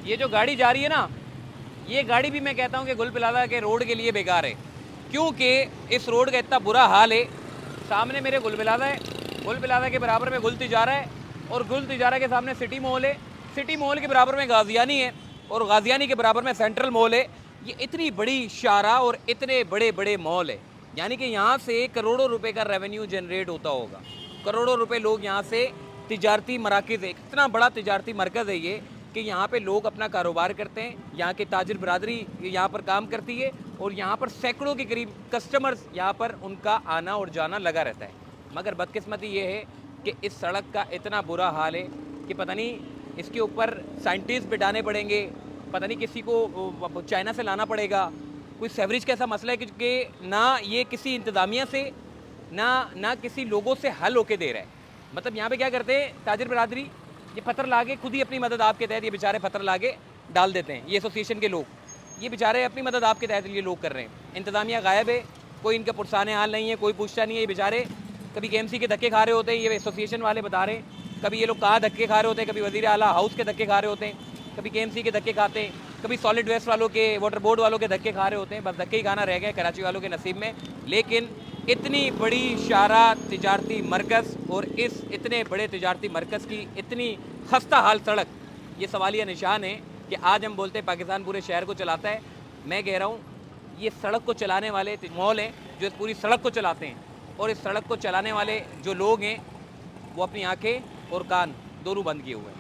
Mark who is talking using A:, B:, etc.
A: یہ جو گاڑی جا رہی ہے نا، یہ گاڑی بھی میں کہتا ہوں کہ گل پلازہ کے روڈ کے لیے بیکار ہے، کیونکہ اس روڈ کا اتنا برا حال ہے. سامنے میرے گل پلازہ ہے، گل پلازہ کے برابر میں گل تجارہ ہے، اور گل تجارہ کے سامنے سٹی مال ہے، سٹی مال کے برابر میں غازیانی ہے، اور غازیانی کے برابر میں سینٹرل مال ہے. یہ اتنی بڑی شاہراہ اور اتنے بڑے بڑے مال ہے، یعنی کہ یہاں سے کروڑوں روپے کا ریونیو جنریٹ ہوتا ہوگا. کروڑوں روپے لوگ یہاں سے تجارتی مراکز ہے، اتنا بڑا تجارتی مرکز ہے یہ کہ یہاں پہ لوگ اپنا کاروبار کرتے ہیں. یہاں کی تاجر برادری یہاں پر کام کرتی ہے، اور یہاں پر سینکڑوں کے قریب کسٹمرز یہاں پر ان کا آنا اور جانا لگا رہتا ہے. مگر بدقسمتی یہ ہے کہ اس سڑک کا اتنا برا حال ہے کہ پتہ نہیں اس کے اوپر سائنٹسٹ بٹھانے پڑیں گے، پتہ نہیں کسی کو چائنا سے لانا پڑے گا. کوئی سیوریج کا ایسا مسئلہ ہے کہ نہ یہ کسی انتظامیہ سے نہ کسی لوگوں سے حل ہو کے دے رہا ہے. مطلب یہاں پہ کیا کرتے ہیں تاجر برادری، یہ پتھر لاگے خود ہی اپنی مدد آپ کے تحت یہ بیچارے پتھر لاگے ڈال دیتے ہیں. یہ ایسوسیشن کے لوگ یہ بیچارے اپنی مدد آپ کے تحت یہ لوگ کر رہے ہیں. انتظامیہ غائب ہے، کوئی ان کا پرسان حال نہیں ہے، کوئی پوچھتا نہیں ہے. یہ بیچارے کبھی کے ایم سی کے دھکے کھا رہے ہوتے ہیں، یہ ایسوسیشن والے بتا رہے ہیں. کبھی یہ لوگ کہاں دھکے کھا رہے ہوتے ہیں، کبھی وزیر اعلیٰ ہاؤس کے دھکے کھا رہے ہوتے ہیں، کبھی کے ایم سی کے دھکے کھاتے ہیں، کبھی سالڈ ویسٹ والوں کے واٹر بورڈ والوں کے دھکے کھا رہے ہوتے ہیں. بس دھکے ہی کھانا رہ گئے کراچی والوں کے نصیب میں. لیکن اتنی بڑی شاہراہ تجارتی مرکز اور اس اتنے بڑے تجارتی مرکز کی اتنی خستہ حال سڑک، یہ سوالیہ نشان ہے کہ آج ہم بولتے ہیں پاکستان پورے شہر کو چلاتا ہے. میں کہہ رہا ہوں یہ سڑک کو چلانے والے مال ہیں جو اس پوری سڑک کو چلاتے ہیں، اور اس سڑک کو چلانے والے جو لوگ ہیں وہ اپنی آنکھیں اور کان دونوں بند کیے ہوئے ہیں.